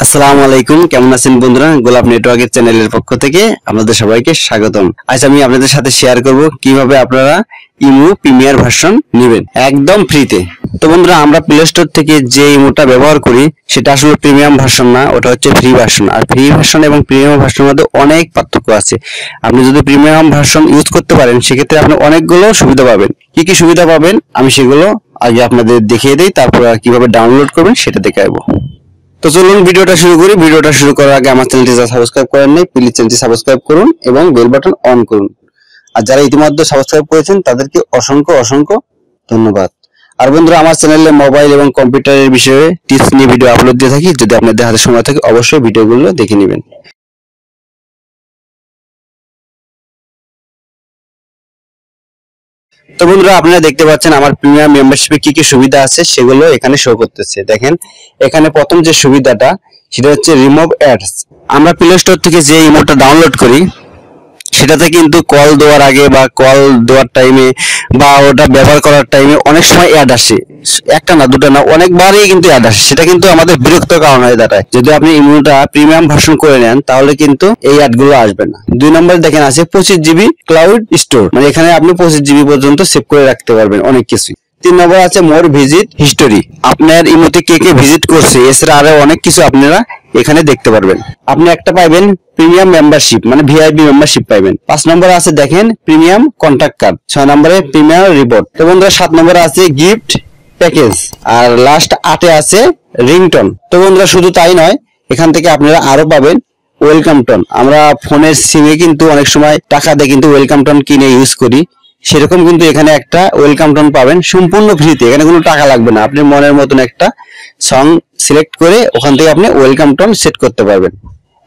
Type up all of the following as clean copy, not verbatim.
আসসালামু আলাইকুম, কেমন আছেন বন্ধুরা? গোলাপ নেটওয়ার্কের চ্যানেলের পক্ষ থেকে আপনাদের সবাইকে স্বাগতম। আজ আমি আপনাদের সাথে শেয়ার করব কিভাবে আপনারা ইমো প্রিমিয়ার ভার্সন নেবেন একদম ফ্রিতে। তো বন্ধুরা, আমরা প্লে স্টোর থেকে যে ইমোটা ব্যবহার করি সেটা আসলে প্রিমিয়াম ভার্সন না, ওটা হচ্ছে ফ্রি ভার্সন। আর ফ্রি ভার্সন এবং প্রিমিয়াম ভার্সনের মধ্যে অনেক পার্থক্য আছে। আপনি যদি প্রিমিয়াম ভার্সন ইউজ করতে পারেন সেক্ষেত্রে আপনি অনেকগুলো সুবিধা পাবেন। কি কি সুবিধা পাবেন আমি সেগুলো আগে আপনাদের দেখিয়ে দিই, তারপর কিভাবে ডাউনলোড করবেন সেটা দেখাবো। তো চলুন ভিডিওটা শুরু করি। ভিডিওটা শুরু করার আগে আমার চ্যানেলটি যারা সাবস্ক্রাইব করেন নাই প্লিজ চ্যানেলটি সাবস্ক্রাইব করুন এবং বেল বাটন অন করুন। আর যারা ইতিমধ্যে সাবস্ক্রাইব করেছেন তাদেরকে অসংখ্য অসংখ্য ধন্যবাদ। আর বন্ধুরা, আমার চ্যানেলে মোবাইল এবং কম্পিউটারের বিষয়ে টিপস নিয়ে ভিডিও আপলোড দিয়ে থাকি। যদি আপনাদের হাতে সময় থাকে অবশ্যই ভিডিওগুলো দেখে নেবেন। তো বন্ধুরা, আপনারা দেখতে পাচ্ছেন আমার প্রিমিয়াম মেম্বারশিপে কি কি সুবিধা আছে সেগুলো এখানে শো করতেছে। দেখেন, এখানে প্রথম যে সুবিধাটা সেটা হচ্ছে রিমুভ অ্যাডস। আমরা প্লে স্টোর থেকে যে ইমোটা ডাউনলোড করি সেটাতে কিন্তু কল দেওয়ার আগে বা কল দেওয়ার টাইমে বা ওটা ব্যবহার করার টাইমে অনেক সময় অ্যাড আসে। একটা না দুটো না, অনেকবারই কিন্তু অ্যাড আসে। সেটা কিন্তু আমাদের বিরক্ত কারণ হয়ে দাঁড়ায়। যদি আপনি ইমোটা প্রিমিয়াম ভার্সন করে নেন তাহলে কিন্তু এই অ্যাডগুলো আসবে না। 2 নম্বরে দেখেন আছে 25 জিবি ক্লাউড স্টোর, মানে এখানে আপনি 25 জিবি পর্যন্ত সেভ করে রাখতে পারবেন অনেক কিছু। 3 নম্বর আছে মোর ভিজিট হিস্টোরি, আপনার ইমোতে কে কে ভিজিট করছে এছাড়া আরো অনেক কিছু আপনারা এখানে দেখতে পারবেন। আপনি একটা পাইবেন প্রিমিয়াম মেম্বারশিপ, মানে ভিআইপি মেম্বারশিপ পাইবেন। 5 নম্বরে আছে দেখেন প্রিমিয়াম কন্টাক্ট কার্ড। 6 নম্বরে প্রিমিয়াম রিপোর্ট। তো বন্ধুরা, 7 নম্বরে আছে গিফট প্যাকেজ। আর লাস্ট 8-এ আছে রিংটোন। তো বন্ধুরা, শুধু তাই নয়, এখান থেকে আপনারা আরো পাবেন ওয়েলকাম টোন। আমরা ফোনের সিমে কিন্তু অনেক সময় টাকা দিয়ে কিন্তু ওয়েলকাম টোন কিনে ইউজ করি, সেরকম কিন্তু এখানে একটা ওয়েলকাম টোন পাবেন সম্পূর্ণ ফ্রিতে। এখানে কোনো টাকা লাগবে না। আপনি মনের মতন একটা সং সিলেক্ট করে ওখান থেকে আপনি ওয়েলকাম টোন সেট করতে পারবেন।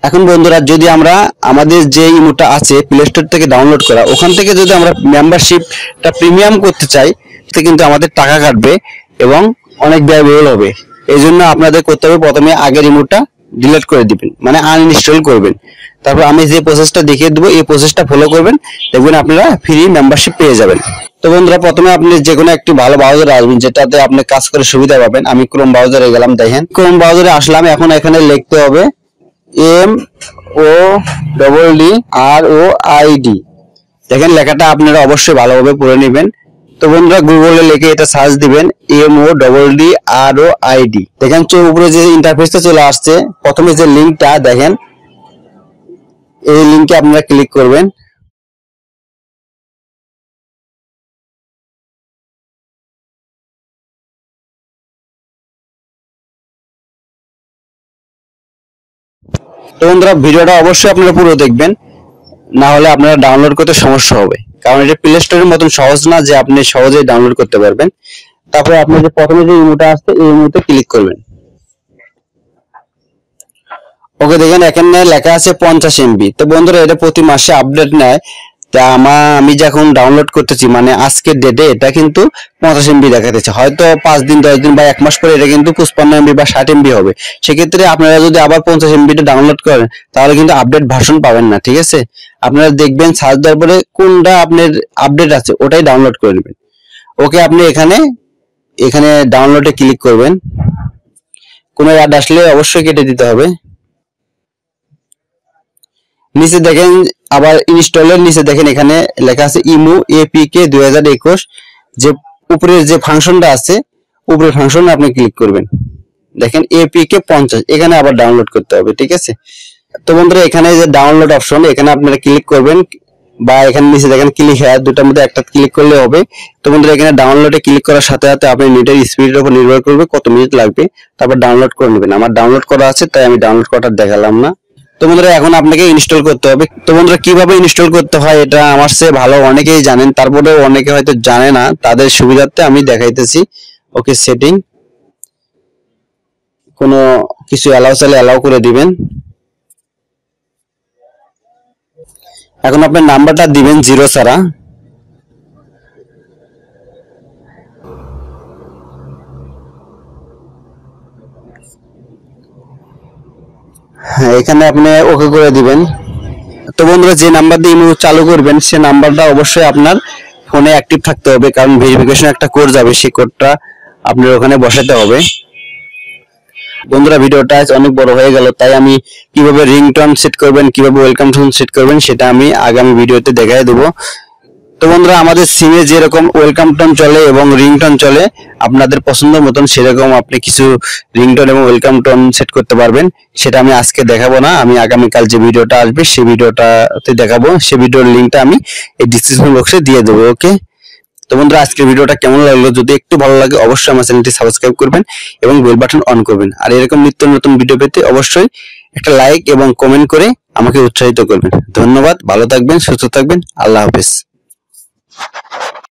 এখন বন্ধুরা, যদি আমরা আমাদের যে ইমোটা আছে প্লে স্টোর থেকে ডাউনলোড করা, ওখান থেকে যদি আমরা মেম্বারশিপটা প্রিমিয়াম করতে চাই তাহলে কিন্তু আমাদের টাকা কাটবে এবং অনেক ব্যয়বহুল হবে। এই জন্য আপনাদের করতে হবে প্রথমে আগের ইমোটা ডিলিট করে দিবেন, মানে আনইনস্টল করবেন। তারপর আমি যে প্রসেসটা দেখিয়ে দেবো এই প্রসেসটা ফলো করবেন, দেখবেন আপনারা ফ্রি মেম্বারশিপ পেয়ে যাবেন। তো বন্ধুরা, প্রথমে আপনি যে কোনো একটি ভালো ব্রাউজারে আসবেন যেটাতে আপনি কাজ করে সুবিধা পাবেন। আমি ক্রোম ব্রাউজারে গেলাম। দেখেন, ক্রোম ব্রাউজারে আসলাম। এখন এখানে লিখতে হবে MODDROID। দেখেন, লেখাটা আপনারা অবশ্যই ভালোভাবে পড়ে নেবেন। তো বন্ধুরা, গুগলে লিখে এটা সার্চ দিবেন MODDROID। দেখেন উপরে যে ইন্টারফেসটা চলে আসছে, প্রথমে যে লিঙ্কটা দেখেন এই লিঙ্কে আপনারা ক্লিক করবেন। তো বন্ধুরা, ভিডিওটা অবশ্যই আপনারা পুরো দেখবেন, না হলে আপনারা ডাউনলোড করতে সমস্যা হবে। কারণ এটা প্লে স্টোরের মতন সহজ না যে আপনি সহজেই ডাউনলোড করতে পারবেন। তারপরে আপনি যে প্রথমে যে ইমোটা আসছে এই ইমোতে ক্লিক করবেন। ওকে, দেখেন এখানে লেখা আছে 50 MB। তো বন্ধুরা, এটা প্রতি মাসে আপডেট নেয়। তা আমি যখন ডাউনলোড করতেছি, মানে আজকের ডেটে এটা কিন্তু 50 MB দেখাতেছে। হয়তো 5 দিন 10 দিন বা 1 মাস পরে এটা কিন্তু 55 MB বা 60 MB হবে। সেক্ষেত্রে আপনারা যদি আবার 50 MB টা ডাউনলোড করেন তাহলে কিন্তু আপডেট ভার্সন পাবেন না। ঠিক আছে, আপনারা দেখবেন সার্চ দেওয়ার পরে কোনটা আপনার আপডেট আছে ওটাই ডাউনলোড করে নেবেন। ওকে, আপনি এখানে ডাউনলোডে ক্লিক করবেন। কোনো অ্যাড আসলে অবশ্যই কেটে দিতে হবে। নিচে দেখেন আবার ইনস্টলের নিচে দেখেন এখানে লেখা আছে ইমো এপিকে 2021। যে উপরের যে ফাংশনটা আছে উপরের ফাংশনে আপনি ক্লিক করবেন। দেখেন এপিকে 50, এখানে আবার ডাউনলোড করতে হবে। ঠিক আছে, তো বন্ধুরা, এখানে যে ডাউনলোড অপশন এখানে আপনারা ক্লিক করবেন, বা এখানে নিচে দেখেন ক্লিক হেয়ার, দুটার মধ্যে একটা ক্লিক করলে হবে। তো বন্ধুরা, এখানে ডাউনলোডে ক্লিক করার সাথে সাথে আপনি নেটের স্পিডের উপর নির্ভর করবে কত মিনিট লাগবে, তারপর ডাউনলোড করে নেবেন। আমার ডাউনলোড করা আছে তাই আমি ডাউনলোড করাটা দেখালাম না। তো বন্ধুরা, এখন আপনাকে ইনস্টল করতে হবে। তো বন্ধুরা, কিভাবে ইনস্টল করতে হয় এটা আমার চেয়ে ভালো অনেকেই জানেন, তারপরেও অনেকে হয়তো জানে না। তাদের সুবিধার্থে আমি দেখাইতেছি। ওকে, সেটিং, কোনো কিছু অ্যালাউ চাইলে অ্যালাউ করে দিবেন। এখন আপনার নাম্বারটা দিবেন 0 ছাড়া। হ্যাঁ, এখানে আপনি ওকে করে দিবেন। তো বন্ধুরা, যে নাম্বার দিয়ে ইমো চালু করবেন সে নাম্বারটা অবশ্যই আপনার ফোনে অ্যাক্টিভ থাকতে হবে, কারণ ভেরিফিকেশন একটা কোড যাবে, সেই কোডটা আপনার ওখানে বসাতে হবে। বন্ধুরা ভিডিওটা আজ অনেক বড় হয়ে গেল, তাই আমি কিভাবে রিংটোন সেট করবেন, কিভাবে ওয়েলকাম টোন সেট করবেন সেটা আমি আগামী ভিডিওতে দেখাই দেবো। তো বন্ধুরা আমাদের সিমে যেরকম ওয়েলকাম টোন চলে এবং রিংটোন চলে, আপনাদের পছন্দ মতন সেরকম আপনি কিছু রিংটোন এবং ওয়েলকাম টোন সেট করতে পারবেন। সেটা আমি আজকে দেখাবো না, আমি আগামীকাল যে ভিডিওটা আসবে সেই ভিডিওটাতে দেখাবো। সেই ভিডিওর লিঙ্কটা আমি এই ডিসক্রিপশন বক্সে দিয়ে দেবো। ওকে, তো বন্ধুরা আজকের ভিডিওটা কেমন লাগলো, যদি একটু ভালো লাগে অবশ্যই আমার চ্যানেলটি সাবস্ক্রাইব করবেন এবং বেল বাটন অন করবেন। আর এরকম নিত্য নতুন ভিডিও পেতে অবশ্যই একটা লাইক এবং কমেন্ট করে আমাকে উৎসাহিত করবেন। ধন্যবাদ, ভালো থাকবেন, সুস্থ থাকবেন, আল্লাহ হাফেজ।